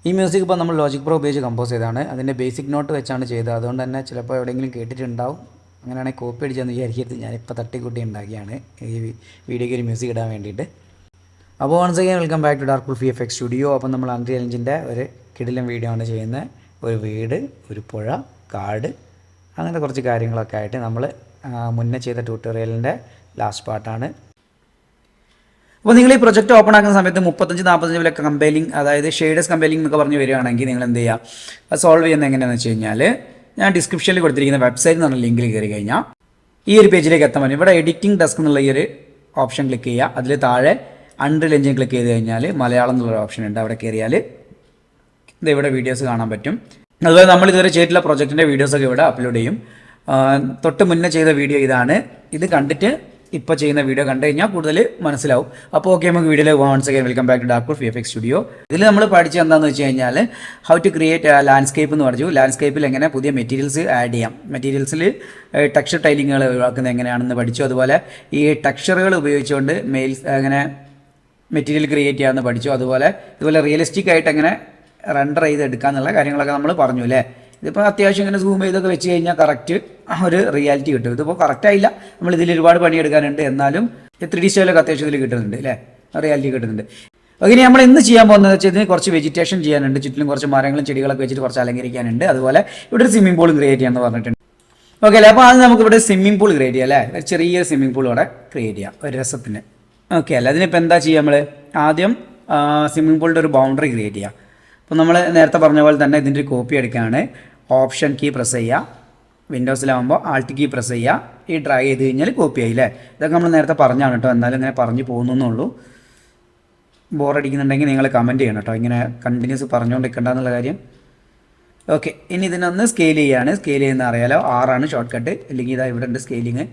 ഈ മ്യൂസിക് ഇപ്പോൾ നമ്മൾ ലോജിക് പ്രോ ഉപയോഗിച്ച് കമ്പോസ് ചെയ്തതാണ്. അതിൻ്റെ ബേസിക് നോട്ട് വെച്ചാണ് ചെയ്തത്. അതുകൊണ്ട് തന്നെ ചിലപ്പോൾ എവിടെയെങ്കിലും കേട്ടിട്ടുണ്ടാവും. അങ്ങനെയാണെങ്കിൽ കോപ്പി അടിച്ചെന്ന് വിചാരിക്കരുത്. ഞാനിപ്പോൾ തട്ടിക്കൂട്ടി ഉണ്ടാക്കിയാണ് ഈ വീഡിയോയ്ക്ക് ഒരു മ്യൂസിക് ഇടാൻ വേണ്ടിയിട്ട്. അപ്പോൾ once again welcome back to Dark Wolf VFX studio. അപ്പോൾ നമ്മൾ അൺറിയൽ എഞ്ചിൻ്റെ ഒരു കിടിലൻ വീഡിയോ ആണ് ചെയ്യുന്നത്. ഒരു വീട്, ഒരു പുഴ, കാട്, അങ്ങനത്തെ കുറച്ച് കാര്യങ്ങളൊക്കെ ആയിട്ട് നമ്മൾ മുന്നേ ചെയ്ത ട്യൂട്ടോറിയലിൻ്റെ ലാസ്റ്റ് പാർട്ടാണ്. അപ്പോൾ നിങ്ങൾ ഈ പ്രൊജക്റ്റ് ഓപ്പൺ ആക്കുന്ന സമയത്ത് 35-45 വില കമ്പൈലിംഗ്, അതായത് ഷെയ്ഡേഴ്സ് കമ്പൈലിംഗ് എന്നൊക്കെ പറഞ്ഞ് വരികയാണെങ്കിൽ നിങ്ങൾ എന്ത് ചെയ്യുക, അത് സോൾവ് ചെയ്യുന്നത് എങ്ങനെയാണെന്ന് വെച്ച് കഴിഞ്ഞാൽ ഞാൻ ഡിസ്ക്രിപ്ഷനിൽ കൊടുത്തിരിക്കുന്ന വെബ്സൈറ്റ് എന്ന് പറഞ്ഞ ലിങ്കിൽ കയറി കഴിഞ്ഞാൽ ഈ ഒരു പേജിലേക്ക് എത്താൻ പറ്റും. ഇവിടെ എഡിറ്റിംഗ് ഡെസ്ക് എന്നുള്ള ഈ ഒരു ഓപ്ഷൻ ക്ലിക്ക് ചെയ്യുക. അതിൽ താഴെ അൺറിയൽ എഞ്ചിൻ ക്ലിക്ക് ചെയ്ത് കഴിഞ്ഞാൽ മലയാളം എന്നുള്ളൊരു ഓപ്ഷൻ ഉണ്ട്. അവിടെ കയറിയാൽ ഇത് ഇവിടെ വീഡിയോസ് കാണാൻ പറ്റും. അതുപോലെ നമ്മൾ ഇതുവരെ ചെയ്തിട്ടുള്ള പ്രൊജക്റ്റിൻ്റെ വീഡിയോസൊക്കെ ഇവിടെ അപ്ലോഡ് ചെയ്യും. തൊട്ട് മുന്നേ ചെയ്ത വീഡിയോ ഇതാണ്. ഇത് കണ്ടിട്ട് ഇപ്പോൾ ചെയ്യുന്ന വീഡിയോ കണ്ടു കഴിഞ്ഞാൽ കൂടുതൽ മനസ്സിലാവും. അപ്പോൾ ഓക്കെ, നമുക്ക് വീഡിയോയിൽ once again welcome back to Dark Wolf VFX studio. ഇതിൽ നമ്മൾ പഠിച്ചത് എന്താണെന്ന് വെച്ച് കഴിഞ്ഞാൽ ഹൗ ടു ക്രിയേറ്റ് ലാൻഡ്സ്കേപ്പ് എന്ന് പറഞ്ഞു. ലാൻഡ്സ്കേപ്പിൽ എങ്ങനെ പുതിയ മെറ്റീരിയൽസ് ആഡ് ചെയ്യാം, മെറ്റീരിയൽസിൽ ടെക്സ്ചർ ടൈലിങ്ങുകൾ ഒഴിവാക്കുന്നത് എങ്ങനെയാണെന്ന് പഠിച്ചു. അതുപോലെ ഈ ടെക്സ്ചറുകൾ ഉപയോഗിച്ചുകൊണ്ട് അങ്ങനെ മെറ്റീരിയൽ ക്രിയേറ്റ് ചെയ്യാമെന്ന് പഠിച്ചു. അതുപോലെ ഇതുപോലെ റിയലിസ്റ്റിക് ആയിട്ട് എങ്ങനെ റെൻഡർ ചെയ്ത് എടുക്കാമെന്നുള്ള കാര്യങ്ങളൊക്കെ നമ്മൾ പറഞ്ഞു അല്ലേ. ഇതിപ്പോൾ അത്യാവശ്യം ഇങ്ങനെ സൂം ചെയ്തൊക്കെ വെച്ച് കഴിഞ്ഞാൽ കറക്റ്റ് ഒരു റിയാലിറ്റി കിട്ടും. ഇതിപ്പോൾ കറക്റ്റായില്ല, നമ്മൾ ഇതിൽ ഒരുപാട് പണിയെടുക്കാനുണ്ട്. എന്നാലും 3D സ്റ്റൈലൊക്കെ അത്യാവശ്യം ഇതിൽ കിട്ടുന്നുണ്ട് അല്ലേ, റിയാലിറ്റി കിട്ടുന്നുണ്ട്. അങ്ങനെ നമ്മൾ ഇന്ന് ചെയ്യാൻ പോകുന്നത് വെച്ചാൽ ഇതിന് കുറച്ച് വെജിറ്റേഷൻ ചെയ്യാനുണ്ട്. ചുറ്റിലും കുറച്ച് മരങ്ങളും ചെടികളൊക്കെ വെച്ചിട്ട് കുറച്ച് അലങ്കരിക്കാനുണ്ട്. അതുപോലെ ഇവിടെ ഒരു സ്വിമ്മിംഗ് പൂൾ ക്രിയേറ്റ് ചെയ്യാമെന്ന് പറഞ്ഞിട്ടുണ്ട്. ഓക്കെ അല്ലേ. അപ്പോൾ അത് നമുക്ക് ഇവിടെ സ്വിമ്മിംഗ് പൂൾ ക്രിയേറ്റ് ചെയ്യാം അല്ലേ. ഒരു ചെറിയ സ്വിമ്മിംഗ് പൂൾ ഇവിടെ ക്രിയേറ്റ് ചെയ്യാം ഒരു രസത്തിന്. ഓക്കെ അല്ലേ. അതിനിപ്പോൾ എന്താ ചെയ്യുക, നമ്മൾ ആദ്യം സ്വിമ്മിംഗ് പൂളിൻ്റെ ഒരു ബൗണ്ടറി ക്രിയേറ്റ് ചെയ്യാം. അപ്പോൾ നമ്മൾ നേരത്തെ പറഞ്ഞ പോലെ തന്നെ ഇതിൻ്റെ ഒരു കോപ്പി എടുക്കുകയാണ്. ഓപ്ഷൻ കീ പ്രസ് ചെയ്യുക. വിൻഡോസിലാകുമ്പോൾ ആൾട്ട് കീ പ്രസ് ചെയ്യുക. ഈ ഡ്രാഗ് ചെയ്ത് കഴിഞ്ഞാൽ കോപ്പി ആയില്ലേ. ഇതൊക്കെ നമ്മൾ നേരത്തെ പറഞ്ഞാണ് കേട്ടോ, എന്നാലും ഇങ്ങനെ പറഞ്ഞു പോകുന്നുള്ളൂ. ബോറടിക്കുന്നുണ്ടെങ്കിൽ നിങ്ങൾ കമൻറ്റ് ചെയ്യണം കേട്ടോ, ഇങ്ങനെ കണ്ടിന്യൂസ് പറഞ്ഞുകൊണ്ടിരിക്കേണ്ടെന്നുള്ള കാര്യം. ഓക്കെ, ഇനി ഇതിനൊന്ന് സ്കെയിൽ ചെയ്യുകയാണ്. സ്കെയിൽ ചെയ്യുന്ന അറിയാലോ, 6 ഷോർട്ട് കട്ട്. അല്ലെങ്കിൽ ഇതാ ഇവിടെ ഉണ്ട് സ്കെയിലിങ്.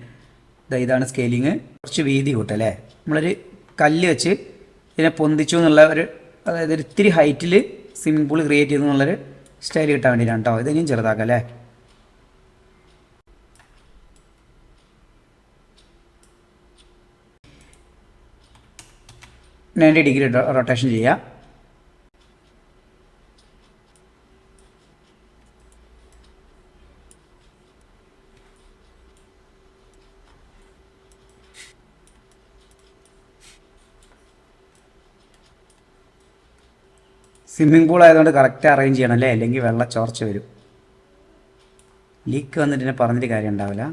ഇതാണ് സ്കെയിലിങ്. കുറച്ച് വീതി കൂട്ടല്ലേ. നമ്മളൊരു കല്ല് വെച്ച് ഇതിനെ പൊന്തിച്ചു എന്നുള്ള ഒരു, അതായത് ഒരു ഇത്തിരി ഹൈറ്റിൽ സ്വിമ്മിംഗ് പൂൾ ക്രിയേറ്റ് ചെയ്തു എന്നുള്ളൊരു സ്റ്റൈൽ കിട്ടാൻ വേണ്ടിയിട്ടാണ് കേട്ടോ. ഇതിനെയും ചെറുതാക്കാം അല്ലേ. 90 ഡിഗ്രി റൊട്ടേഷൻ ചെയ്യുക. സ്വിമ്മിംഗ് പൂൾ ആയതുകൊണ്ട് കറക്റ്റ് അറേഞ്ച് ചെയ്യണം അല്ലേ, അല്ലെങ്കിൽ വെള്ളം ചോർച്ച വരും. ലീക്ക് വന്നിട്ട് എന്നെ പറഞ്ഞിട്ട് കാര്യം ഉണ്ടാവില്ല.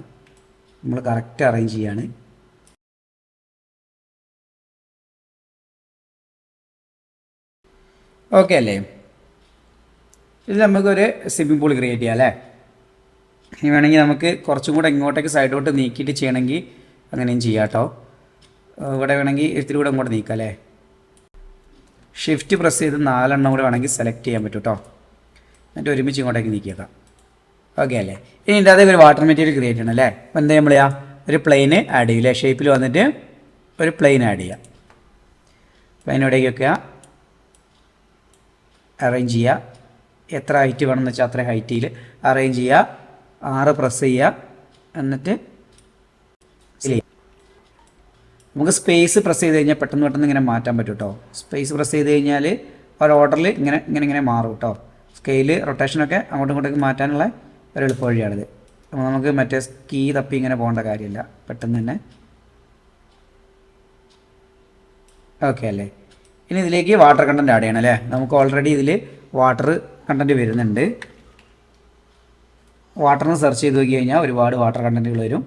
നമ്മൾ കറക്റ്റ് അറേഞ്ച് ചെയ്യാണ്. ഓക്കെ അല്ലേ. ഇത് നമുക്കൊരു സ്വിമ്മിംഗ് പൂൾ ക്രിയേറ്റ് ചെയ്യാം അല്ലേ. ഇനി വേണമെങ്കിൽ നമുക്ക് കുറച്ചും കൂടെ ഇങ്ങോട്ടേക്ക് സൈഡോട്ട് നീക്കിയിട്ട് ചെയ്യണമെങ്കിൽ അങ്ങനെയും ചെയ്യാം കേട്ടോ. ഇവിടെ വേണമെങ്കിൽ ഇത്തിരി കൂടെ ഇങ്ങോട്ട് നീക്കാം അല്ലേ. ഷിഫ്റ്റ് പ്രസ് ചെയ്ത് 4 കൂടെ വേണമെങ്കിൽ സെലക്ട് ചെയ്യാൻ പറ്റും കേട്ടോ. എന്നിട്ട് ഒരുമിച്ച് ഇങ്ങോട്ടേക്ക് നീക്കിയേക്കാം. ഓക്കെ അല്ലേ. ഇനി ഇതിൻ്റെ അതേ ഒരു വാട്ടർ മെറ്റീരിയൽ ക്രിയേറ്റ് ചെയ്യണം അല്ലേ. അപ്പോൾ എന്താ നമ്മൾ ചെയ്യുക, ഒരു പ്ലെയിന് ആഡ് ചെയ്യില്ലേ. ഷേപ്പിൽ വന്നിട്ട് ഒരു പ്ലെയിൻ ആഡ് ചെയ്യുക. പ്ലെയിൻ എവിടേക്ക് വെക്കുക, അറേഞ്ച് ചെയ്യുക. എത്ര ഹൈറ്റ് വേണമെന്ന് വെച്ചാൽ അത്ര ഹൈറ്റിൽ അറേഞ്ച് ചെയ്യുക. 6 പ്രസ് ചെയ്യുക. എന്നിട്ട് നമുക്ക് സ്പേസ് പ്രസ് ചെയ്ത് കഴിഞ്ഞാൽ പെട്ടെന്ന് ഇങ്ങനെ മാറ്റാൻ പറ്റും കേട്ടോ. സ്പേസ് പ്രസ് ചെയ്ത് കഴിഞ്ഞാൽ ഒരു ഓർഡറിൽ ഇങ്ങനെ മാറും കേട്ടോ. സ്കെയില് റൊട്ടേഷനൊക്കെ അങ്ങോട്ടും ഇങ്ങോട്ടേക്ക് മാറ്റാനുള്ള ഒരു എളുപ്പ വഴിയാണിത്. അപ്പോൾ നമുക്ക് മറ്റേ കീ തപ്പി ഇങ്ങനെ പോകേണ്ട കാര്യമില്ല, പെട്ടെന്ന് തന്നെ. ഓക്കെ അല്ലേ. ഇനി ഇതിലേക്ക് വാട്ടർ കണ്ടൻറ്റ് ആഡ് ചെയ്യണം അല്ലേ. നമുക്ക് ഓൾറെഡി ഇതിൽ വാട്ടർ കണ്ടൻറ്റ് വരുന്നുണ്ട്. വാട്ടറിന് സെർച്ച് ചെയ്ത് നോക്കി കഴിഞ്ഞാൽ ഒരുപാട് വാട്ടർ കണ്ടൻറ്റുകൾ വരും.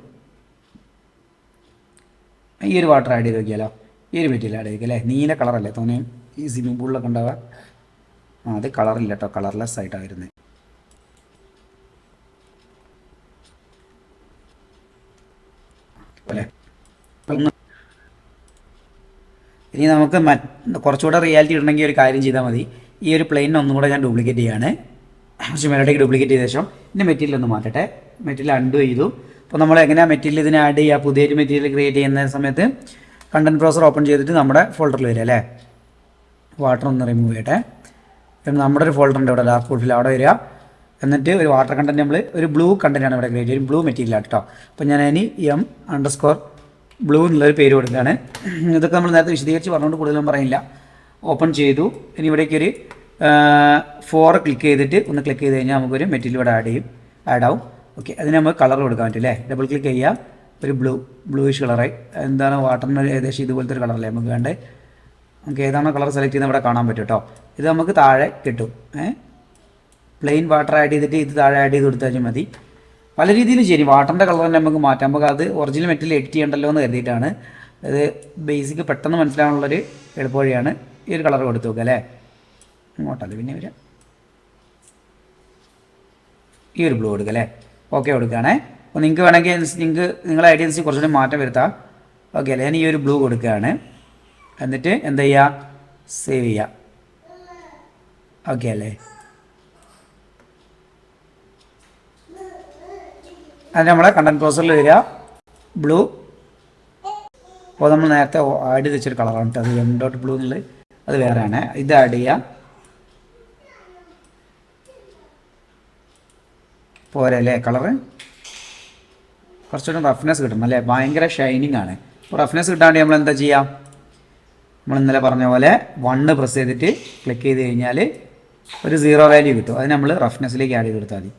ഈ ഒരു വാട്ടർ ആഡ് ചെയ്ത് നോക്കിയാലോ, ഈ ഒരു മെറ്റീരിയൽ ആഡ് ചെയ്തിരിക്കും അല്ലേ. നീല കളറല്ലേ തോന്നി ഈ സ്വിമ്മിംഗ് പൂളിലൊക്കെ ഉണ്ടാവുക. അത് കളറില്ല കേട്ടോ, കളർലെസ് ആയിട്ടാണ് വരുന്നത്. അല്ലേ. ഇനി നമുക്ക് കുറച്ചുകൂടെ റിയാലിറ്റി ഇടണമെങ്കിൽ ഒരു കാര്യം ചെയ്താൽ മതി. ഈ ഒരു പ്ലെയിൻ ഒന്നും കൂടെ ഞാൻ ഡ്യൂപ്ലിക്കേറ്റ് ചെയ്യാണ്. കുറച്ച് മേലോട്ടേക്ക് ഡ്യൂപ്ലിക്കേറ്റ് ചെയ്ത ശേഷം ഇതിൻ്റെ മെറ്റീരിയൽ ഒന്ന് മാറ്റട്ടെ. മെറ്റീരിയൽ അൺഡു ചെയ്തു. അപ്പോൾ നമ്മൾ എങ്ങനെയാണ് മെറ്റീരിയൽ ഇതിനെ ആഡ് ചെയ്യുക, പുതിയൊരു മെറ്റീരിയൽ ക്രിയേറ്റ് ചെയ്യുന്ന സമയത്ത് കണ്ടൻറ്റ് ബ്രൗസർ ഓപ്പൺ ചെയ്തിട്ട് നമ്മുടെ ഫോൾഡറിൽ വരിക അല്ലേ. വാട്ടർ ഒന്ന് റിമൂവ് ചെയ്യട്ടെ. നമ്മുടെ ഒരു ഫോൾഡർ ഉണ്ട് ഇവിടെ, ഡാർക്ക് വൂൾഫിൽ, അവിടെ വരിക. എന്നിട്ട് ഒരു വാട്ടർ കണ്ടൻറ്റ് നമ്മൾ ഒരു ബ്ലൂ കണ്ടൻറ്റാണ് ഇവിടെ ക്രിയേറ്റ് ചെയ്യുന്നത്, ബ്ലൂ മെറ്റീരിയലാണ് കേട്ടോ. അപ്പോൾ ഞാൻ ഇനി M_blue എന്നുള്ളൊരു പേര് കൊടുക്കുകയാണ്. ഇതൊക്കെ നമ്മൾ നേരത്തെ വിശദീകരിച്ച് പറഞ്ഞുകൊണ്ട് കൂടുതലൊന്നും പറയില്ല. ഓപ്പൺ ചെയ്തു. ഇനി ഇവിടേക്കൊരു 4 ക്ലിക്ക് ചെയ്തിട്ട് ഒന്ന് ക്ലിക്ക് ചെയ്ത് കഴിഞ്ഞാൽ നമുക്കൊരു മെറ്റീരിയൽ ഇവിടെ ആഡ് ആവും. ഓക്കെ, അതിന് നമുക്ക് കളർ കൊടുക്കാൻ പറ്റും അല്ലേ. ഡബിൾ ക്ലിക്ക് ചെയ്യുക, ഒരു ബ്ലൂയിഷ് കളറായി. എന്താണ് വാട്ടറിന് ഏകദേശം ഇതുപോലത്തെ ഒരു കളറല്ലേ നമുക്ക് വേണ്ടത്. നമുക്ക് ഏതാണോ കളർ സെലക്ട് ചെയ്യുന്നത് ഇവിടെ കാണാൻ പറ്റും കേട്ടോ. ഇത് നമുക്ക് താഴെ കിട്ടും. പ്ലെയിൻ വാട്ടർ ആഡ് ചെയ്തിട്ട് ഇത് താഴെ ആഡ് ചെയ്ത് കൊടുത്താൽ മതി. പല രീതിയിലും ശരി, വാട്ടറിൻ്റെ കളർ തന്നെ നമുക്ക് മാറ്റാം. നമുക്ക് അത് ഒറിജിനൽ മെറ്റീരിയൽ എഡിറ്റ് ചെയ്യണ്ടല്ലോ എന്ന് കരുതിയിട്ടാണ്. അത് ബേസിക് പെട്ടെന്ന് മനസ്സിലാകാനുള്ളൊരു എളുപ്പവഴിയാണ്. ഈ ഒരു കളർ കൊടുത്തു നോക്കുക അല്ലേ. ഇങ്ങോട്ടല്ലേ പിന്നെ വരിക, ഈ ഒരു ബ്ലൂ കൊടുക്കുക അല്ലേ. ഓക്കെ കൊടുക്കുകയാണേ. അപ്പോൾ നിങ്ങൾക്ക് വേണമെങ്കിൽ നിങ്ങളുടെ ഐഡിയ അനുസരിച്ച് കുറച്ചുകൂടി മാറ്റം വരുത്താം. ഓക്കെ അല്ലേ. ഞാൻ ഈ ഒരു ബ്ലൂ കൊടുക്കുകയാണ്. എന്നിട്ട് എന്താ ചെയ്യുക, സേവ് ചെയ്യുക. ഓക്കെ അല്ലേ. അത് നമ്മളെ കണ്ടൻറ് പ്രോസറിൽ വരിക ബ്ലൂ. അപ്പോൾ നമ്മൾ നേരത്തെ ആഡ് ചെയ്ത് വെച്ചൊരു കളറാണ് കേട്ടോ, അത് M.blue എന്നുള്ളത്. അത് വേറെയാണ്. ഇത് ആഡ് ചെയ്യുക. പോരെ അല്ലേ കളറ്. കുറച്ചുകൂടി റഫ്നെസ് കിട്ടണം അല്ലേ. ഭയങ്കര ഷൈനിങ് ആണ്. അപ്പോൾ റഫ്നെസ് കിട്ടാൻ വേണ്ടി നമ്മൾ എന്താ ചെയ്യുക, നമ്മൾ ഇന്നലെ പറഞ്ഞ പോലെ 1 പ്രസ് ചെയ്തിട്ട് ക്ലിക്ക് ചെയ്ത് കഴിഞ്ഞാൽ ഒരു 0 വാല്യൂ കിട്ടും. അത് നമ്മൾ റഫ്നെസ്സിലേക്ക് ആഡ് ചെയ്ത് കൊടുത്താൽ മതി.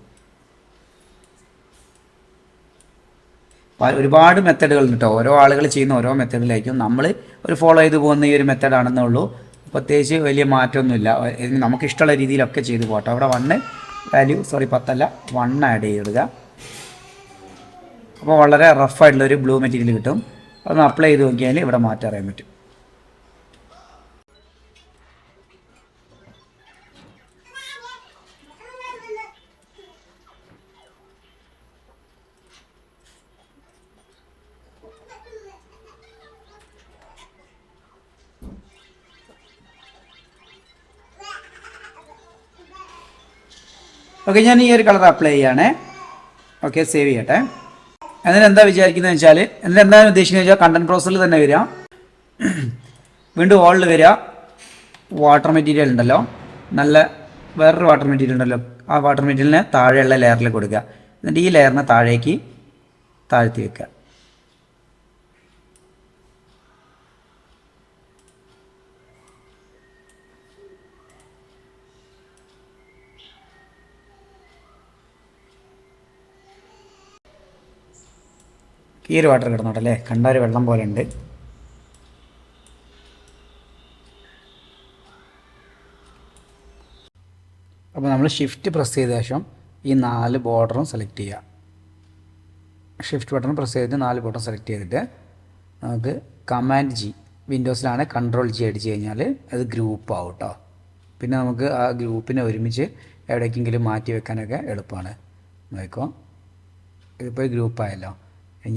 ഒരുപാട് മെത്തഡുകൾ ഉണ്ട് കേട്ടോ. ഓരോ ആളുകൾ ചെയ്യുന്ന ഓരോ മെത്തഡിലായിരിക്കും. നമ്മൾ ഒരു ഫോളോ ചെയ്ത് പോകുന്ന ഈ ഒരു മെത്തഡാണെന്നേ ഉള്ളൂ. പ്രത്യേകിച്ച് വലിയ മാറ്റമൊന്നുമില്ല. നമുക്കിഷ്ടമുള്ള രീതിയിലൊക്കെ ചെയ്ത് പോകട്ടെ. അവിടെ 1 വാല്യൂ 10 അല്ല 1 ആഡ് ചെയ്തിടുക. അപ്പോൾ വളരെ റഫായിട്ടുള്ളൊരു ബ്ലൂ മെറ്റീരിയൽ കിട്ടും. അതൊന്ന് അപ്ലൈ ചെയ്ത് നോക്കിയാൽ ഇവിടെ മാറ്റം അറിയാൻ പറ്റും. ഓക്കെ, ഞാൻ ഈ ഒരു കളർ അപ്ലൈ ചെയ്യുകയാണേ. ഓക്കെ, സേവ് ചെയ്യട്ടെ. എന്നിട്ട് എന്താ വിചാരിക്കുന്നത് വെച്ചാൽ, എന്നിട്ട് എന്താണ് ഉദ്ദേശിക്കുന്നത് വെച്ചാൽ കണ്ടൻറ് പ്രോസറിൽ തന്നെ വരിക. വീണ്ടും ഓളിൽ വരിക. വാട്ടർ മെറ്റീരിയൽ ഉണ്ടല്ലോ, നല്ല വേറൊരു വാട്ടർ മെറ്റീരിയൽ ഉണ്ടല്ലോ, ആ വാട്ടർ മെറ്റീരിയലിനെ താഴെയുള്ള ലെയറിൽ കൊടുക്കുക. എന്നിട്ട് ഈ ലെയറിനെ താഴേക്ക് താഴ്ത്തി വെക്കുക. ഈ ഒരു വാട്ടർ കിടന്നോട്ടെ അല്ലേ, കണ്ട ഒരു വെള്ളം പോലെ ഉണ്ട്. അപ്പോൾ നമ്മൾ ഷിഫ്റ്റ് പ്രസ് ചെയ്ത ശേഷം ഈ 4 ബോർഡറും സെലക്ട് ചെയ്യുക. ഷിഫ്റ്റ് ബട്ടൺ പ്രസ് ചെയ്തിട്ട് 4 ബോർഡറും സെലക്ട് ചെയ്തിട്ട് നമുക്ക് കമാൻഡ് G, വിൻഡോസിലാണ് Ctrl G അടിച്ച് കഴിഞ്ഞാൽ അത് ഗ്രൂപ്പ് ആവും കേട്ടോ. പിന്നെ നമുക്ക് ആ ഗ്രൂപ്പിനെ ഒരുമിച്ച് എവിടേക്കെങ്കിലും മാറ്റി വെക്കാനൊക്കെ എളുപ്പമാണ്. നോക്കോ, ഇതിപ്പോൾ ഗ്രൂപ്പായല്ലോ.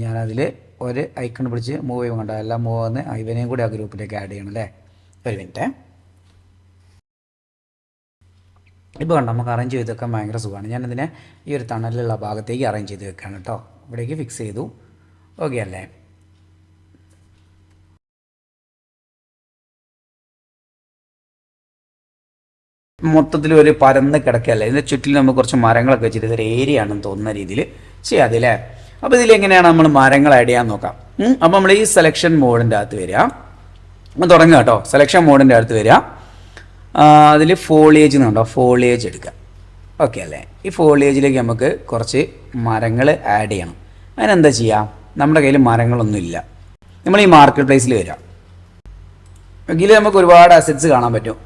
ഞാനതിൽ ഒരു ഐക്കൺ പിടിച്ച് മൂവ് ചെയ്യുമ്പോൾ കണ്ടോ, എല്ലാം മൂവ് വന്ന് ഇവനെയും കൂടി ആ ഗ്രൂപ്പിലേക്ക് ആഡ് ചെയ്യണം അല്ലേ. ഒരു മിനിറ്റ്. ഇപ്പോൾ കണ്ടോ, നമുക്ക് അറേഞ്ച് ചെയ്ത് വെക്കാൻ ഭയങ്കര സുഖമാണ്. ഞാനിതിനെ ഈ ഒരു തണലിലുള്ള ഭാഗത്തേക്ക് അറേഞ്ച് ചെയ്ത് വെക്കുകയാണ് കേട്ടോ. ഇവിടേക്ക് ഫിക്സ് ചെയ്തു. ഓക്കെ അല്ലേ. മൊത്തത്തിൽ ഒരു പരന്ന് കിടക്കുകയല്ലേ. ഇതിൻ്റെ ചുറ്റിൽ നമുക്ക് കുറച്ച് മരങ്ങളൊക്കെ വെച്ചിട്ട് ഇതൊരു ഏരിയ ആണെന്ന് തോന്നുന്ന രീതിയിൽ ചെയ്യാതെ അല്ലേ. അപ്പോൾ ഇതിലെങ്ങനെയാണ് നമ്മൾ മരങ്ങൾ ആഡ് ചെയ്യാൻ നോക്കാം. അപ്പോൾ നമ്മൾ ഈ സെലക്ഷൻ മോഡിൻ്റെ അകത്ത് വരിക. അപ്പോൾ തുടങ്ങുക കേട്ടോ. സെലക്ഷൻ മോഡിൻ്റെ അകത്ത് വരിക. അതിൽ ഫോളിയേജ് എന്നുണ്ടോ, ഫോളിയേജ് എടുക്കുക. ഓക്കെ അല്ലേ. ഈ ഫോളിയേജിലേക്ക് നമുക്ക് കുറച്ച് മരങ്ങൾ ആഡ് ചെയ്യണം. അതിനെന്താ ചെയ്യുക, നമ്മുടെ കയ്യിൽ മരങ്ങളൊന്നുമില്ല. നമ്മൾ ഈ മാർക്കറ്റ് പ്ലേസിൽ വരിക. ഇതിൽ നമുക്ക് ഒരുപാട് അസറ്റ്സ് കാണാൻ പറ്റും.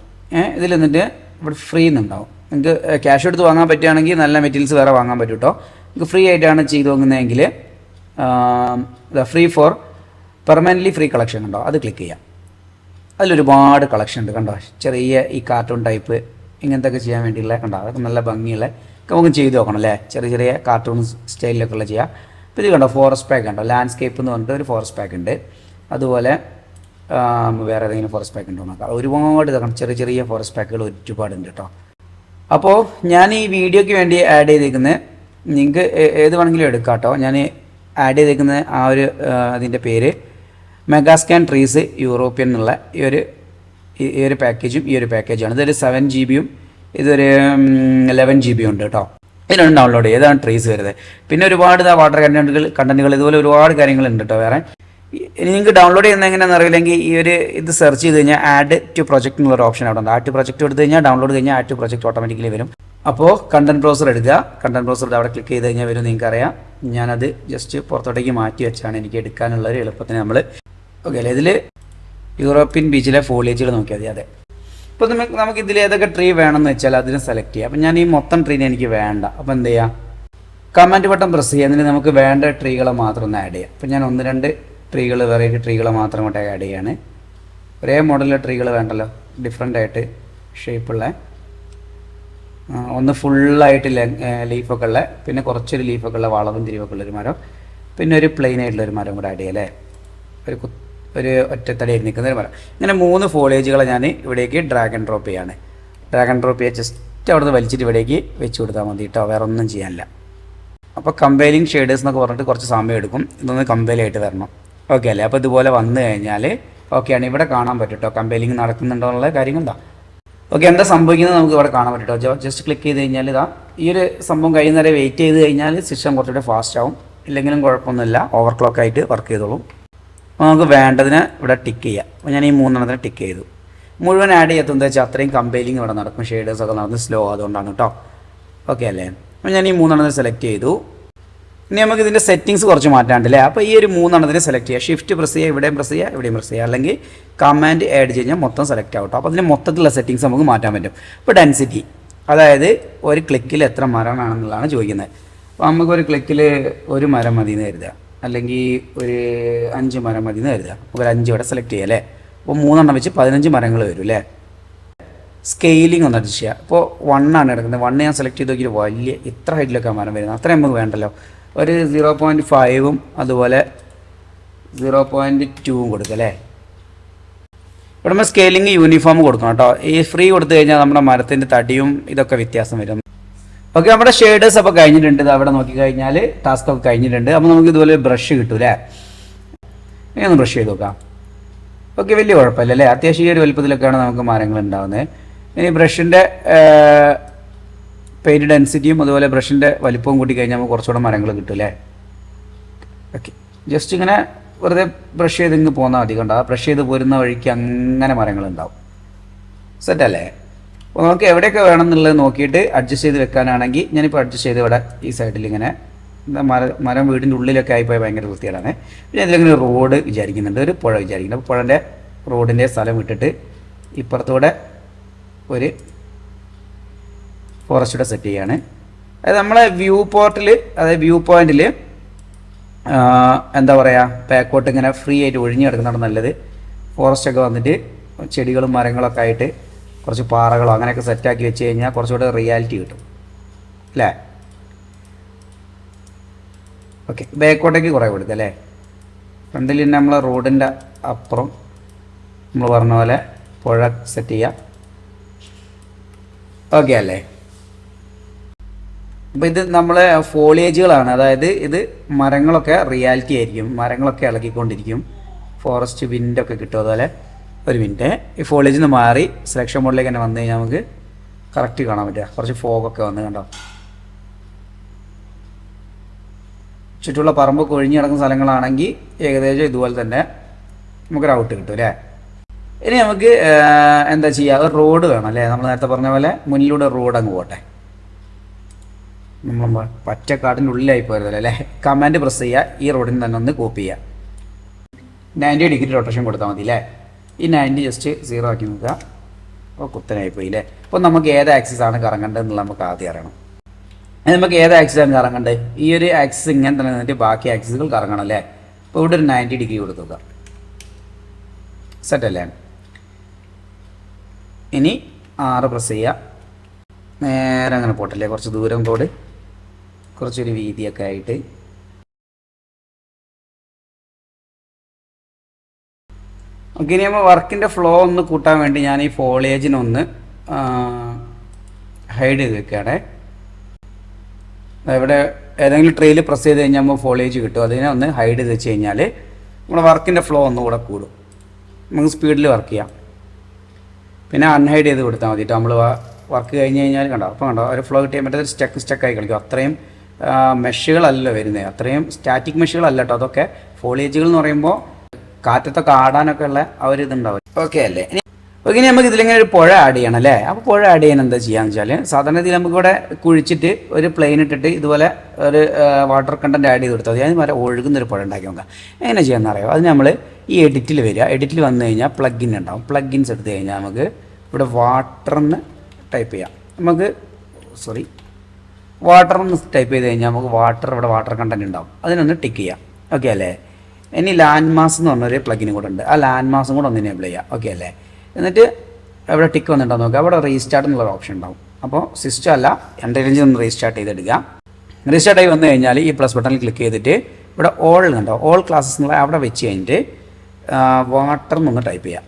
ഇതിൽ എന്നിട്ട് ഇവിടെ ഫ്രീ എന്നുണ്ടാവും. നിങ്ങൾക്ക് ക്യാഷ് എടുത്ത് വാങ്ങാൻ പറ്റുകയാണെങ്കിൽ നല്ല മെറ്റീരിയൽസ് വേറെ വാങ്ങാൻ പറ്റും കേട്ടോ. നിങ്ങൾക്ക് ഫ്രീ ആയിട്ടാണ് ചെയ്ത് വാങ്ങുന്നതെങ്കിൽ free for permanently free collection ഉണ്ടോ, അത് ക്ലിക്ക് ചെയ്യാം. അതിലൊരുപാട് കളക്ഷൻ ഉണ്ട് കണ്ടോ. ചെറിയ ഈ കാർട്ടൂൺ ടൈപ്പ് ഇങ്ങനത്തെ ഒക്കെ ചെയ്യാൻ വേണ്ടിയുള്ള കണ്ടോ, അതൊക്കെ നല്ല ഭംഗിയുള്ള നമുക്ക് ചെയ്ത് നോക്കണം അല്ലേ. ചെറിയ ചെറിയ കാർട്ടൂൺ സ്റ്റൈലിലൊക്കെ ഉള്ള ചെയ്യാം. അപ്പോൾ ഇത് കണ്ടോ, ഫോറസ്റ്റ് പാക്ക് ഉണ്ടോ, ലാൻഡ്സ്കേപ്പ് എന്ന് പറഞ്ഞിട്ട് ഒരു ഫോറസ്റ്റ് പാക്ക് ഉണ്ട്. അതുപോലെ വേറെ ഏതെങ്കിലും ഫോറസ്റ്റ് പാക്ക് ഉണ്ടോ നോക്കാം. ഒരുപാട് ഇതൊക്കെ ചെറിയ ചെറിയ ഫോറസ്റ്റ് പാക്കുകൾ ഒരുപാടുണ്ട് കേട്ടോ. അപ്പോൾ ഞാൻ ഈ വീഡിയോയ്ക്ക് വേണ്ടി ആഡ് ചെയ്തേക്കുന്നത് നിങ്ങൾക്ക് ഏത് വേണമെങ്കിലും എടുക്കാം കേട്ടോ. ഞാൻ ആഡ് ചെയ്തേക്കുന്ന ആ ഒരു അതിൻ്റെ പേര് മെഗാസ്കാൻ ട്രീസ് യൂറോപ്യൻ എന്നുള്ള ഈ ഒരു പാക്കേജും ഈ ഒരു പാക്കേജാണ്. ഇതൊരു 7 GB ഇതൊരു 11 GB ഉണ്ട് കേട്ടോ. ഇതിനാണ് ഡൗൺലോഡ് ചെയ്യുക. ഏതാണ് ട്രീസ് വരുന്നത്. പിന്നെ ഒരുപാട് വാട്ടർ കണ്ടൻറ്റുകൾ ഇതുപോലെ ഒരുപാട് കാര്യങ്ങളുണ്ട് കേട്ടോ. വേറെ ഇനി നിങ്ങൾക്ക് ഡൗൺലോഡ് ചെയ്യുന്നത് എങ്ങനെയാണെന്ന് അറിയില്ലെങ്കിൽ ഈ ഒരു ഇത് സെർച്ച് ചെയ്ത് കഴിഞ്ഞാൽ ആഡ് ടു പ്രൊജക്റ്റ് എന്നുള്ളൊരു ഓപ്ഷൻ അവിടെ ഉണ്ട്. ആഡ് ടു പ്രൊജക്റ്റ് എടുത്ത് കഴിഞ്ഞാൽ ഡൗൺലോഡ് കഴിഞ്ഞാൽ ആഡ് ടു പ്രൊജക്റ്റ് ഓട്ടോമാറ്റിക്കലി വരും. അപ്പോൾ കണ്ടന്റ് ബ്രൗസർ എടുക്കുക. കണ്ടന്റ് ബ്രൗസർ അവിടെ ക്ലിക്ക് ചെയ്ത് കഴിഞ്ഞാൽ വരും. നിങ്ങൾക്കറിയാം ഞാനത് ജസ്റ്റ് പുറത്തോട്ടേക്ക് മാറ്റി വെച്ചാണ് എനിക്ക് എടുക്കാനുള്ള ഒരു എളുപ്പത്തിന്. നമ്മൾ ഓക്കെ അല്ലേ, ഇതിൽ യൂറോപ്യൻ ബീച്ചിലെ ഫോളിയേജുകൾ നോക്കിയാൽ മതി. അതെ, ഇപ്പോൾ നമുക്ക് ഇതിൽ ഏതൊക്കെ ട്രീ വേണമെന്ന് വെച്ചാൽ അതിനെ സെലക്ട് ചെയ്യാം. അപ്പം ഞാൻ ഈ മൊത്തം ട്രീനെ എനിക്ക് വേണ്ട. അപ്പോൾ എന്ത് ചെയ്യാം, കമൻറ്റ് ബട്ടൺ പ്രസ് ചെയ്യുക. എന്നിട്ട് നമുക്ക് വേണ്ട ട്രീകളെ മാത്രം ഒന്ന് ആഡ് ചെയ്യാം. അപ്പം ഞാൻ 1-2 ട്രീകൾ, വെറൈറ്റി ട്രീകളെ മാത്രം ഇങ്ങോട്ട് ആഡ് ചെയ്യാണ്. ഒരേ മോഡലിലെ ട്രീകൾ വേണ്ടല്ലോ, ഡിഫറെൻ്റ് ആയിട്ട് ഷേപ്പുള്ള, ഒന്ന് ഫുള്ളായിട്ട് ലീഫൊക്കെ ഉള്ള, പിന്നെ കുറച്ചൊരു ലീഫൊക്കെ ഉള്ള, വളവും തിരിവൊക്കെ ഉള്ളൊരു മരം, പിന്നെ ഒരു പ്ലെയിൻ ആയിട്ടുള്ളൊരു മരം കൂടെ ആഡ് ചെയ്യാം അല്ലേ. ഒരു ഒറ്റത്തടിയായിട്ട് നിൽക്കുന്ന ഒരു മരം. ഇങ്ങനെ 3 ഫോളിയേജുകളെ ഞാൻ ഇവിടേക്ക് ഡ്രാഗ് ആൻഡ് ഡ്രോപ്പ് ചെയ്യാണ്. ഡ്രാഗ് ആൻഡ് ഡ്രോപ്പ് ചെയ്യുക, ജസ്റ്റ് അവിടെ നിന്ന് വലിച്ചിട്ട് ഇവിടേക്ക് വെച്ച് കൊടുത്താൽ മതി കേട്ടോ, വേറെ ഒന്നും ചെയ്യാനില്ല. അപ്പോൾ കമ്പൈലിങ് ഷെയ്ഡേഴ്സ് എന്നൊക്കെ പറഞ്ഞിട്ട് കുറച്ച് സമയം എടുക്കും. ഇതൊന്ന് കമ്പൈൽ ആയിട്ട് വരണം. ഓക്കെ അല്ലേ. അപ്പോൾ ഇതുപോലെ വന്നു കഴിഞ്ഞാൽ ഓക്കെയാണ്. ഇവിടെ കാണാൻ പറ്റും കേട്ടോ കമ്പൈലിങ് നടക്കുന്നുണ്ടോ എന്നുള്ള കാര്യങ്ങൾ. എന്താ ഓക്കെ, എന്താ സംഭവിക്കുന്നത് നമുക്ക് ഇവിടെ കാണാൻ പറ്റും കേട്ടോ. ജസ്റ്റ് ക്ലിക്ക് ചെയ്ത് കഴിഞ്ഞാൽ ഇതാ ഈ ഒരു സംഭവം കഴിയുന്നവരെ വെയിറ്റ് ചെയ്ത് കഴിഞ്ഞാൽ സിസ്റ്റം കുറച്ചുകൂടെ ഫാസ്റ്റ് ആവും. ഇല്ലെങ്കിലും കുഴപ്പമൊന്നുമില്ല, ഓവർ ക്ലോക്ക് ആയിട്ട് വർക്ക് ചെയ്തോളും. അപ്പോൾ നമുക്ക് വേണ്ടതിന് ഇവിടെ ടിക്ക് ചെയ്യാം. അപ്പോൾ ഞാൻ ഈ 3 ടിക്ക് ചെയ്തു. മുഴുവൻ ആഡ് ചെയ്യാത്തത് വെച്ചാൽ അത്രയും കമ്പൈലിങ് ഇവിടെ നടക്കും. ഷെയ്ഡേഴ്സൊക്കെ നടന്ന് സ്ലോ അതുകൊണ്ടാണ് കേട്ടോ. ഓക്കെ അല്ലേ. അപ്പോൾ ഞാൻ ഈ 3 സെലക്ട് ചെയ്തു. ഇനി നമുക്ക് ഇതിൻ്റെ സെറ്റിങ്സ് കുറച്ച് മാറ്റാണ്ടല്ലേ. അപ്പോൾ ഈ ഒരു 3 സെലക്ട് ചെയ്യുക. ഷിഫ്റ്റ് പ്രസ് ചെയ്യുക, ഇവിടെയും പ്രസ് ചെയ്യുക, ഇവിടെയും പ്രസ് ചെയ്യുക. അല്ലെങ്കിൽ കമാൻഡ് ആഡ് കഴിഞ്ഞാൽ മൊത്തം സെലക്ട് ആവും കേട്ടോ. അപ്പോൾ അതിന് മൊത്തത്തിലുള്ള സെറ്റിങ്സ് നമുക്ക് മാറ്റാൻ പറ്റും. ഇപ്പോൾ ഡെൻസിറ്റി, അതായത് ഒരു ക്ലിക്കിൽ എത്ര മരം വേണമെന്നുള്ളതാണ് ചോദിക്കുന്നത്. അപ്പോൾ നമുക്കൊരു ക്ലിക്കിൽ 1 മരം മതി എന്ന് കരുതുക, അല്ലെങ്കിൽ ഒരു 5 മരം മതി എന്ന് കരുതുക. അപ്പോൾ ഒരു 5 ഇവിടെ സെലക്ട് ചെയ്യുക അല്ലേ. അപ്പോൾ 3 വെച്ച് 15 മരങ്ങൾ വരും അല്ലേ. സ്കെയിലിംഗ് ഒന്ന് അഡ്ജസ്റ്റ് ചെയ്യുക. ഇപ്പോൾ 1 എടുക്കുന്നത്. 1 ഞാൻ സെലക്ട് ചെയ്ത് നോക്കിയിട്ട് വലിയ ഇത്ര ഹൈറ്റിലൊക്കെ മരം വരുന്നത്, അത്രയും നമുക്ക് വേണ്ടല്ലോ. ഒരു 0.5 അതുപോലെ 0.2 കൊടുക്കുക അല്ലേ. ഇവിടെ നമ്മൾ സ്കെയിലിംഗ് യൂണിഫോം കൊടുക്കണം കേട്ടോ. ഈ ഫ്രീ കൊടുത്തു കഴിഞ്ഞാൽ നമ്മുടെ മരത്തിൻ്റെ തടിയും ഇതൊക്കെ വ്യത്യാസം വരും. ഓക്കെ, നമ്മുടെ ഷെയ്ഡേഴ്സ് അപ്പോൾ കഴിഞ്ഞിട്ടുണ്ട്. ഇത് അവിടെ നോക്കിക്കഴിഞ്ഞാൽ ടാസ്ക് ഒക്കെ കഴിഞ്ഞിട്ടുണ്ട്. അപ്പോൾ നമുക്ക് ഇതുപോലെ ബ്രഷ് കിട്ടും അല്ലേ. ഇനി ഒന്ന് ബ്രഷ് ചെയ്ത് നോക്കാം. ഓക്കെ, വലിയ കുഴപ്പമില്ല അല്ലേ. അത്യാവശ്യം ഈ ഒരു വലുപ്പത്തിലൊക്കെയാണ് നമുക്ക് മരങ്ങൾ ഉണ്ടാകുന്നത്. ഇനി ബ്രഷിൻ്റെ പെയിൻറ്റ് ഡെൻസിറ്റിയും അതുപോലെ ബ്രഷിൻ്റെ വലിപ്പവും കൂട്ടി കഴിഞ്ഞാൽ നമുക്ക് കുറച്ചുകൂടെ മരങ്ങൾ കിട്ടും അല്ലേ. ഓക്കെ, ജസ്റ്റ് ഇങ്ങനെ വെറുതെ ബ്രഷ് ചെയ്ത് ഇങ്ങ് പോന്നാൽ മതി. കണ്ടോ, ആ ബ്രഷ് ചെയ്ത് പോരുന്ന വഴിക്ക് അങ്ങനെ മരങ്ങളുണ്ടാവും. സെറ്റല്ലേ. അപ്പോൾ നമുക്ക് എവിടെയൊക്കെ വേണം എന്നുള്ളത് നോക്കിയിട്ട് അഡ്ജസ്റ്റ് ചെയ്ത് വെക്കാനാണെങ്കിൽ ഞാനിപ്പോൾ അഡ്ജസ്റ്റ് ചെയ്ത് ഇവിടെ ഈ സൈഡിൽ ഇങ്ങനെ മരം വീടിൻ്റെ ഉള്ളിലൊക്കെ ആയിപ്പോയി ഭയങ്കര വൃത്തിയാണ്. പിന്നെ ഇതിലിങ്ങനെ റോഡ് വിചാരിക്കുന്നുണ്ട്, ഒരു പുഴ വിചാരിക്കുന്നുണ്ട്. അപ്പോൾ പുഴൻ്റെ റോഡിൻ്റെ സ്ഥലം വിട്ടിട്ട് ഇപ്പുറത്തൂടെ ഒരു ഫോറസ്റ്റ് സെറ്റ് ചെയ്യാണ്. അതായത് നമ്മളെ വ്യൂ പോർട്ടിൽ, അതായത് വ്യൂ പോയിന്റിൽ എന്താ പറയുക, ബാക്കോട്ട് ഇങ്ങനെ ഫ്രീ ആയിട്ട് ഒഴിഞ്ഞു കിടക്കുന്നതാണ് നല്ലത്. ഫോറസ്റ്റൊക്കെ വന്നിട്ട് ചെടികളും മരങ്ങളൊക്കെ ആയിട്ട് കുറച്ച് പാറകളോ അങ്ങനെയൊക്കെ സെറ്റാക്കി വെച്ച് കഴിഞ്ഞാൽ കുറച്ചുകൂടെ റിയാലിറ്റി കിട്ടും അല്ലേ. ഓക്കെ, ബാക്കോട്ടേക്ക് കുറേ കൊടുക്കുക അല്ലേ. ഫ്രണ്ടിൽ തന്നെ നമ്മളെ റോഡിൻ്റെ അപ്പുറം നമ്മൾ പറഞ്ഞ പോലെ പുഴ സെറ്റ് ചെയ്യുക. ഓക്കെ അല്ലേ. അപ്പോൾ ഇത് നമ്മളെ ഫോളിയേജുകളാണ്. അതായത് ഇത് മരങ്ങളൊക്കെ റിയാലിറ്റി ആയിരിക്കും, മരങ്ങളൊക്കെ ഇളകിക്കൊണ്ടിരിക്കും, ഫോറസ്റ്റ് വിൻഡൊക്കെ കിട്ടും. അതുപോലെ ഒരു മിനിറ്റ്, ഈ ഫോളിയേജിൽ നിന്ന് മാറി സെലക്ഷൻ മോഡിലേക്ക് തന്നെ വന്നു കഴിഞ്ഞാൽ നമുക്ക് കറക്റ്റ് കാണാൻ പറ്റുക. കുറച്ച് ഫോഗൊക്കെ വന്ന് കണ്ടോ, ചുറ്റുമുള്ള പറമ്പൊക്കെ ഒഴിഞ്ഞു കിടക്കുന്ന സ്ഥലങ്ങളാണെങ്കിൽ ഏകദേശം ഇതുപോലെ തന്നെ നമുക്കൊരു ഔട്ട് കിട്ടും അല്ലേ. ഇനി നമുക്ക് എന്താ ചെയ്യുക, ഒരു റോഡ് വേണം അല്ലേ. നമ്മൾ നേരത്തെ പറഞ്ഞ പോലെ മുന്നിലൂടെ റോഡ് അങ്ങ് പോട്ടെ. നമ്മൾ പച്ചക്കാടിൻ്റെ ഉള്ളിലായി പോയതല്ലേ അല്ലേ. കമാൻഡ് പ്രസ് ചെയ്യുക, ഈ റോഡിന് തന്നെ ഒന്ന് കോപ്പി ചെയ്യുക. 90 ഡിഗ്രി റൊട്ടേഷൻ കൊടുത്താൽ മതി അല്ലേ. ഈ 90 ജസ്റ്റ് 0 ആക്കി നോക്കുക. അപ്പോൾ കുത്തനായി പോയി അല്ലേ. അപ്പോൾ നമുക്ക് ഏത് ആക്സിസാണ് കറങ്ങേണ്ടത് എന്നുള്ളത് നമുക്ക് ആദ്യം അറിയണം. നമുക്ക് ഏത് ആക്സിസാണ് കറങ്ങേണ്ടത്, ഈ ഒരു ആക്സിസ് ഇങ്ങനെ തന്നെ നിന്നിട്ട് ബാക്കി ആക്സിസുകൾ കറങ്ങണം അല്ലേ. അപ്പോൾ ഇവിടെ ഒരു 90 ഡിഗ്രി കൊടുത്തു നോക്കുക. സെറ്റല്ലേ. ഇനി 6 പ്രസ് ചെയ്യുക, നേരെ അങ്ങനെ പോട്ടല്ലേ. കുറച്ച് ദൂരം റോഡ്, കുറച്ചൊരു വീതിയൊക്കെ ആയിട്ട്. ഓക്കെ, ഇനി നമ്മൾ വർക്കിൻ്റെ ഫ്ലോ ഒന്ന് കൂട്ടാൻ വേണ്ടി ഞാൻ ഈ ഫോളിയേജിനൊന്ന് ഹൈഡ് ചെയ്ത് വെക്കുകയാണ്. ഇവിടെ ഏതെങ്കിലും ട്രെയിൽ പ്രസ് ചെയ്ത് കഴിഞ്ഞാൽ നമ്മൾ ഫോളിയേജ് കിട്ടും. അതിനെ ഒന്ന് ഹൈഡ് ചെയ്ത് വെച്ച് കഴിഞ്ഞാൽ നമ്മുടെ വർക്കിൻ്റെ ഫ്ലോ ഒന്നുകൂടെ കൂടും. നമുക്ക് സ്പീഡിൽ വർക്ക് ചെയ്യാം. പിന്നെ അൺഹൈഡ് ചെയ്ത് കൊടുത്താൽ മതി. നമ്മൾ വർക്ക് കഴിഞ്ഞ് കഴിഞ്ഞാൽ കണ്ടോ, അപ്പോൾ കണ്ടോ ഒരു ഫ്ലോ കിട്ടിയാൽ മറ്റേ സ്റ്റക്കായി കളിക്കും. അത്രയും മെഷുകളല്ല വരുന്നത്, അത്രയും സ്റ്റാറ്റിക് മെഷുകളല്ല കേട്ടോ. അതൊക്കെ ഫോളിയേജുകൾ എന്ന് പറയുമ്പോൾ കാറ്റത്തൊക്കെ ആടാനൊക്കെ ഉള്ള ആ ഒരു ഇതുണ്ടാവും. ഓക്കെ അല്ലേ? ഓക്കെ, ഇനി നമുക്ക് ഇതിലിങ്ങനെ ഒരു പുഴ ആഡ് ചെയ്യണം അല്ലേ? അപ്പോൾ പുഴ ആഡ് ചെയ്യാൻ എന്താ ചെയ്യാന്ന് വെച്ചാൽ, സാധാരണ ഇതിൽ നമുക്കിവിടെ കുഴിച്ചിട്ട് ഒരു പ്ലെയിൻ ഇട്ടിട്ട് ഇതുപോലെ ഒരു വാട്ടർ കണ്ടൻറ്റ് ആഡ് ചെയ്ത് കൊടുത്താൽ മതി. അതിന് വരെ ഒഴുകുന്നൊരു പുഴ ഉണ്ടാക്കി നോക്കാം. എങ്ങനെ ചെയ്യാമെന്ന് അറിയാം. അത് നമ്മൾ ഈ എഡിറ്റിൽ വരിക. എഡിറ്റിൽ വന്നു കഴിഞ്ഞാൽ പ്ലഗിൻ ഉണ്ടാവും. പ്ലഗിൻസ് എടുത്തു കഴിഞ്ഞാൽ നമുക്ക് ഇവിടെ വാട്ടർന്ന് ടൈപ്പ് ചെയ്യാം. നമുക്ക് വാട്ടർന്ന് ടൈപ്പ് ചെയ്ത് കഴിഞ്ഞാൽ നമുക്ക് ഇവിടെ വാട്ടർ കണ്ടൻറ്റ് ഉണ്ടാവും. അതിനൊന്ന് ടിക്ക് ചെയ്യാം. ഓക്കെ അല്ലേ? ഇനി ലാൻഡ് മാസ് എന്ന് പറഞ്ഞൊരു പ്ലഗിനും കൂടെ ഉണ്ട്. ആ ലാൻഡ് മാസും കൂടെ ഒന്ന് എനേബിൾ ചെയ്യാം. ഓക്കെ അല്ലേ? എന്നിട്ട് ഇവിടെ ടിക്ക് വന്നിട്ടുണ്ടോ നോക്കുക. അവിടെ റീസ്റ്റാർട്ട് എന്നുള്ളൊരു ഓപ്ഷൻ ഉണ്ടാവും. അപ്പോൾ സിസ്റ്റം അല്ല, Unreal Engine ഒന്ന് റീസ്റ്റാർട്ട് ചെയ്തെടുക്കുക. റീസ്റ്റാർട്ട് ആയി വന്നു കഴിഞ്ഞാൽ ഈ പ്ലസ് ബട്ടണിൽ ക്ലിക്ക് ചെയ്തിട്ട് ഇവിടെ ഓൾ ഉണ്ടോ, ഓൾ ക്ലാസ്സസ് എന്നുള്ള അവിടെ വെച്ച് കഴിഞ്ഞിട്ട് വാട്ടർ എന്നൊന്ന് ടൈപ്പ് ചെയ്യാം.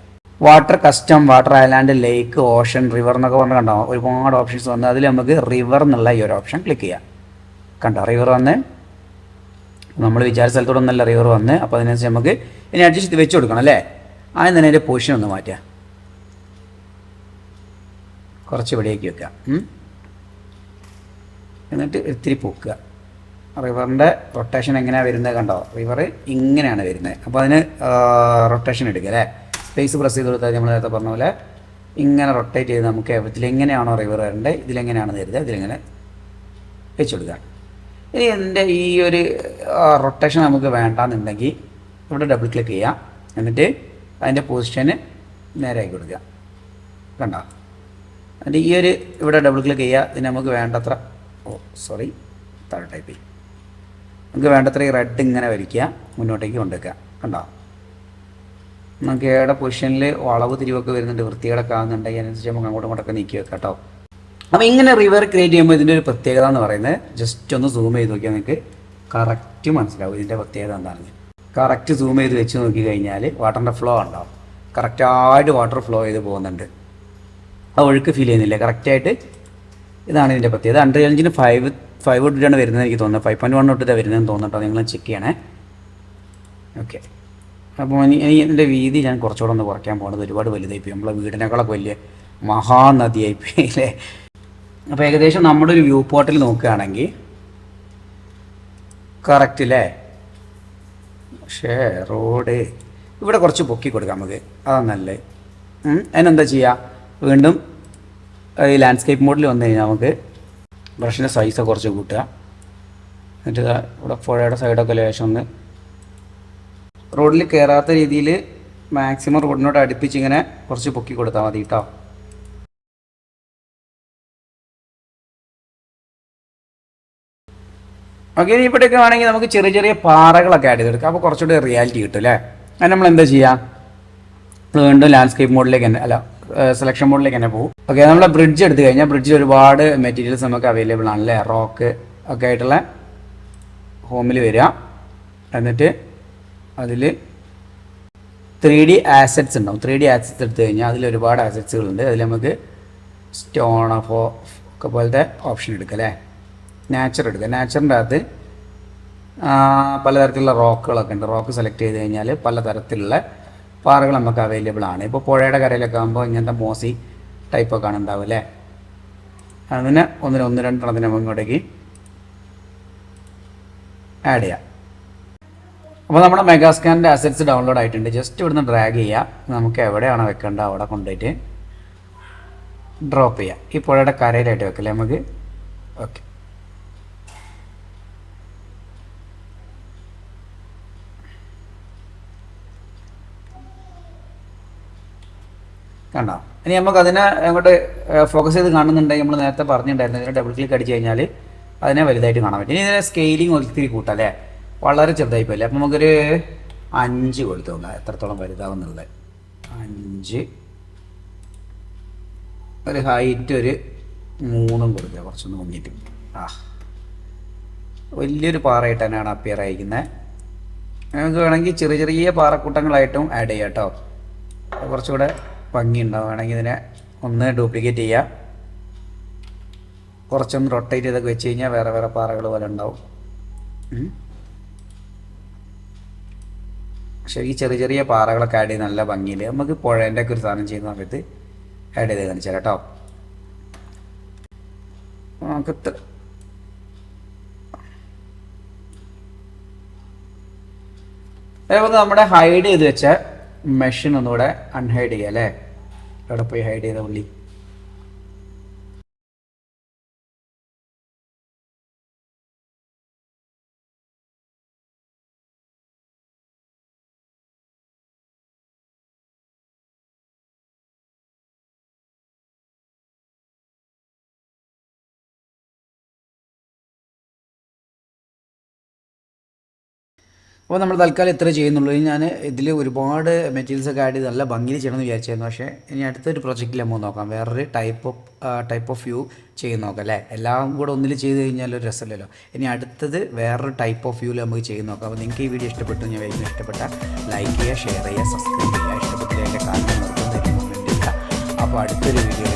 വാട്ടർ കസ്റ്റം, വാട്ടർ ഐലാൻഡ്, ലേക്ക്, ഓഷൻ, റിവർ എന്നൊക്കെ പറഞ്ഞ് കണ്ടോ ഒരുപാട് ഓപ്ഷൻസ് വന്ന്. അതിൽ നമുക്ക് റിവർ എന്നുള്ള ഈ ഒരു ഓപ്ഷൻ ക്ലിക്ക് ചെയ്യാം. കണ്ടോ റിവർ വന്ന് നമ്മൾ വിചാരിച്ച സ്ഥലത്തോടെ ഒന്നല്ല റിവർ വന്ന്. അപ്പോൾ അതിനനുസരിച്ച് നമുക്ക് ഇനി അഡ്ജസ്റ്റ് വെച്ച് കൊടുക്കണം അല്ലേ? ആദ്യം തന്നെ അതിൻ്റെ പൊസിഷൻ ഒന്ന് മാറ്റുക. കുറച്ച് ഇവിടേക്ക് വെക്കുക. എന്നിട്ട് ഇത്തിരി പൊക്കുക. റിവറിൻ്റെ റൊട്ടേഷൻ എങ്ങനെയാണ് വരുന്നത് കണ്ടോ? റിവർ ഇങ്ങനെയാണ് വരുന്നത്. അപ്പോൾ അതിന് റൊട്ടേഷൻ എടുക്കുക അല്ലേ? സ്പേസ് പ്രസ് ചെയ്ത് കൊടുത്താൽ നമ്മൾ നേരത്തെ പറഞ്ഞ പോലെ ഇങ്ങനെ റൊട്ടേറ്റ് ചെയ്ത് നമുക്ക് ഇതിലെങ്ങനെയാണോ റിവർ വരേണ്ടത്, ഇതിലെങ്ങനെയാണെന്ന് കരുതുക, ഇതിലെങ്ങനെ വെച്ച് കൊടുക്കുക. ഇനി ഇതിൻ്റെ ഈ ഒരു റൊട്ടേഷൻ നമുക്ക് വേണ്ടാന്നുണ്ടെങ്കിൽ ഇവിടെ ഡബിൾ ക്ലിക്ക് ചെയ്യാം. എന്നിട്ട് അതിൻ്റെ പൊസിഷന് നേരെ ആക്കി കൊടുക്കുക. കണ്ടോ? അതിൻ്റെ ഈ ഒരു ഇവിടെ ഡബിൾ ക്ലിക്ക് ചെയ്യുക. ഇതിന് നമുക്ക് വേണ്ടത്ര താഴെ ടൈപ്പ് ചെയ്യും. നമുക്ക് വേണ്ടത്ര ഈ റെഡ് ഇങ്ങനെ വരയ്ക്കുക, മുന്നോട്ടേക്ക് കൊണ്ടുവയ്ക്കുക. കണ്ടോ? നമുക്ക് ഏടെ പൊസിഷനിൽ വളവ് തിരിവൊക്കെ വരുന്നുണ്ട്, വൃത്തികേടൊക്കെ ആകുന്നുണ്ടെങ്കിൽ അതിനനുസരിച്ച് നമുക്ക് അങ്ങോട്ടും ഇങ്ങോട്ടൊക്കെ നീക്കി വെക്കാം കേട്ടോ. അപ്പോൾ ഇങ്ങനെ റിവർ ക്രിയേറ്റ് ചെയ്യുമ്പോൾ ഇതിൻ്റെ ഒരു പ്രത്യേകത എന്ന് പറയുന്നത്, ജസ്റ്റ് ഒന്ന് സൂം ചെയ്ത് നോക്കിയാൽ നിങ്ങൾക്ക് കറക്റ്റ് മനസ്സിലാവും ഇതിൻ്റെ പ്രത്യേകത എന്താണെന്ന്. കറക്റ്റ് സൂം ചെയ്ത് വെച്ച് നോക്കി കഴിഞ്ഞാൽ വാട്ടറിൻ്റെ ഫ്ലോ ഉണ്ടാവും. കറക്റ്റായിട്ട് വാട്ടർ ഫ്ലോ ചെയ്ത് പോകുന്നുണ്ട്. ആ ഒഴുക്ക് ഫീൽ ചെയ്യുന്നില്ല കറക്റ്റായിട്ട്. ഇതാണ് ഇതിൻ്റെ പ്രത്യേകത. Unreal Engine 5 തൊട്ടിട്ടാണ് വരുന്നത് എനിക്ക് തോന്നുന്നത്. 5.1 തൊട്ടിട്ടാണ് വരുന്നതെന്ന് തോന്നുന്നുട്ടോ. നിങ്ങൾ ചെക്ക് ചെയ്യണേ. ഓക്കെ, അപ്പോൾ ഇനി ഇതിൻ്റെ വീതി ഞാൻ കുറച്ചുകൂടെ ഒന്ന് കുറയ്ക്കാൻ പോകുന്നത്. ഒരുപാട് വലുതായിപ്പോയി, നമ്മളെ വീടിനേക്കാളൊക്കെ വലിയ മഹാനദിയായിപ്പോയി അല്ലേ? അപ്പോൾ ഏകദേശം നമ്മുടെ ഒരു വ്യൂ പോർട്ടിൽ നോക്കുകയാണെങ്കിൽ കറക്റ്റ് അല്ലേ? പക്ഷേ റോഡ് ഇവിടെ കുറച്ച് പൊക്കി കൊടുക്കാം നമുക്ക്, അതാണ് നല്ലത്. അതിനെന്താ ചെയ്യുക? വീണ്ടും ഈ ലാൻഡ്സ്കേപ്പ് മോഡിൽ വന്നു കഴിഞ്ഞാൽ നമുക്ക് ബ്രഷിൻ്റെ സൈസ് കുറച്ച് കൂട്ടുക. എന്നിട്ട് ഇവിടെ പുഴയുടെ സൈഡൊക്കെ ലേശം ഒന്ന് റോഡിൽ കയറാത്ത രീതിയിൽ മാക്സിമം റോഡിനോട് അടുപ്പിച്ച് ഇങ്ങനെ കുറച്ച് പൊക്കി കൊടുത്താൽ മതി കേട്ടോ. ഓക്കെ, ഇനി ഇവിടെയൊക്കെ വേണമെങ്കിൽ നമുക്ക് ചെറിയ ചെറിയ പാറകളൊക്കെ ആഡ് ചെയ്തെടുക്കാം. അപ്പോൾ കുറച്ചുകൂടി റിയാലിറ്റി കിട്ടും അല്ലേ? അത് നമ്മൾ എന്താ ചെയ്യുക? വീണ്ടും ലാൻഡ്സ്കേപ്പ് മോഡിലേക്ക് തന്നെ സെലക്ഷൻ മോഡിലേക്ക് തന്നെ പോകും. ഓക്കെ, നമ്മൾ ബ്രിഡ്ജ് എടുത്തു കഴിഞ്ഞാൽ ബ്രിഡ്ജിൽ ഒരുപാട് മെറ്റീരിയൽസ് നമുക്ക് അവൈലബിൾ ആണല്ലേ? റോക്ക് ഒക്കെ ആയിട്ടുള്ള ഹോമിൽ വരിക. എന്നിട്ട് അതിൽ 3D ആസറ്റ്സ് ഉണ്ടാവും. 3D ആസറ്റ്സ് എടുത്തു കഴിഞ്ഞാൽ അതിൽ ഒരുപാട് ആസറ്റ്സുകളുണ്ട്. അതിൽ നമുക്ക് സ്റ്റോൺ ഒക്കെ പോലത്തെ ഓപ്ഷൻ എടുക്കുക അല്ലേ? നാച്ചർ എടുക്കുക. നാച്ചറിൻ്റെ അകത്ത് പലതരത്തിലുള്ള റോക്കുകളൊക്കെ ഉണ്ട്. റോക്ക് സെലക്ട് ചെയ്ത് കഴിഞ്ഞാൽ പലതരത്തിലുള്ള പാറകൾ നമുക്ക് അവൈലബിൾ ആണ്. ഇപ്പോൾ പുഴയുടെ കരയിലൊക്കെ ആകുമ്പോൾ ഇങ്ങനത്തെ മോസി ടൈപ്പൊക്കെ ആണ് ഉണ്ടാവും അല്ലേ? അതിന് ഒന്ന് രണ്ടെണ്ണത്തിന് നമുക്ക് ഇങ്ങോട്ടേക്ക് ആഡ് ചെയ്യാം. അപ്പോൾ നമ്മുടെ മെഗാസ്കാനിൻ്റെ അസറ്റ്സ് ഡൗൺലോഡ് ആയിട്ടുണ്ട്. ജസ്റ്റ് ഇവിടുന്ന് ഡ്രാഗ് ചെയ്യുക. നമുക്ക് എവിടെയാണോ വെക്കേണ്ടത് അവിടെ കൊണ്ടുപോയിട്ട് ഡ്രോപ്പ് ചെയ്യാം. ഈ പുഴയുടെ കരയിലായിട്ട് വെക്കല്ലേ നമുക്ക്? ഓക്കെ, കണ്ടോ? ഇനി നമുക്ക് അതിനെ അങ്ങോട്ട് ഫോക്കസ് ചെയ്ത് കാണുന്നുണ്ടെങ്കിൽ നമ്മൾ നേരത്തെ പറഞ്ഞിട്ടുണ്ടായിരുന്നു, ഇതിനെ ഡബിൾ ക്ലിക്ക് അടിച്ച് കഴിഞ്ഞാൽ അതിനെ വലുതായിട്ട് കാണാൻ പറ്റും. ഇനി ഇതിനെ സ്കെയിലിംഗ് ഒത്തിരി കൂട്ടാം അല്ലേ? വളരെ ചെറുതായി പോയില്ലേ? അപ്പോൾ നമുക്കൊരു 5 കൊടുത്തു നോക്കാം എത്രത്തോളം വലുതാവുന്നുള്ളത്. 5, ഒരു ഹൈറ്റ് ഒരു 3 കൊടുക്കുക, കുറച്ചൊന്ന് മുന്നിട്ട്. വലിയൊരു പാറയായിട്ട് തന്നെയാണ് അപ്പിയർ അയക്കുന്നത്. നമുക്ക് വേണമെങ്കിൽ ചെറിയ ചെറിയ പാറക്കൂട്ടങ്ങളായിട്ടും ആഡ് ചെയ്യാം കേട്ടോ. കുറച്ചുകൂടെ ഭംഗി ഉണ്ടാവും. വേണമെങ്കിൽ ഇതിനെ ഒന്ന് ഡ്യൂപ്ലിക്കേറ്റ് ചെയ്യുക, കുറച്ചൊന്ന് റൊട്ടേറ്റ് ചെയ്തൊക്കെ വെച്ച് കഴിഞ്ഞാൽ വേറെ വേറെ പാറകൾ പോലെ ഉണ്ടാവും. പക്ഷേ ഈ ചെറിയ ചെറിയ പാറകളൊക്കെ ആഡ് ചെയ്ത് നല്ല ഭംഗിയിൽ നമുക്ക് പുഴേൻ്റെ ഒക്കെ ഒരു സാധനം ചെയ്യുന്ന സമയത്ത് ആഡ് ചെയ്ത് കാണിച്ചാൽ കേട്ടോ. നമുക്ക് അതേപോലെ നമ്മുടെ ഹൈഡ് ചെയ്ത് വെച്ച മെഷീൻ ഒന്നുകൂടെ അൺഹൈഡ് ചെയ്യുക അല്ലേ. അവിടെ പോയി ഹൈഡ് ചെയ്ത ഉള്ളി. അപ്പോൾ നമ്മൾ തൽക്കാലം ഇത്ര ചെയ്യുന്നുള്ളൂ. ഞാൻ ഇതിൽ ഒരുപാട് മെറ്റീരിയൽസൊക്കെ ആഡ് ചെയ്ത് നല്ല ഭംഗിയിൽ ചെയ്യണമെന്ന് വിചാരിച്ചായിരുന്നു. പക്ഷേ ഇനി അടുത്തൊരു പ്രൊജക്റ്റിൽ നമുക്ക് നോക്കാം, വേറൊരു ടൈപ്പ് ഓഫ് വ്യൂ ചെയ്ത് നോക്കാം അല്ലേ. എല്ലാം കൂടെ ഒന്നിൽ ചെയ്ത് കഴിഞ്ഞാൽ ഒരു രസമല്ലല്ലോ. ഇനി അടുത്തത് വേറൊരു ടൈപ്പ് ഓഫ് വ്യൂവിൽ നമുക്ക് ചെയ്ത് നോക്കാം. അപ്പോൾ നിങ്ങൾക്ക് ഈ വീഡിയോ ഇഷ്ടപ്പെട്ടു ഞാൻ വേഗം ഇഷ്ടപ്പെട്ട ലൈക്ക് ചെയ്യുക, ഷെയർ ചെയ്യുക, സബ്സ്ക്രൈബ് ചെയ്യുക. ഇഷ്ടപ്പെട്ടില്ല എൻ്റെ കാര്യം നിർത്തുന്നതിന് കമൻറ്റ് ചെയ്യുക. അപ്പോൾ അടുത്തൊരു വീഡിയോ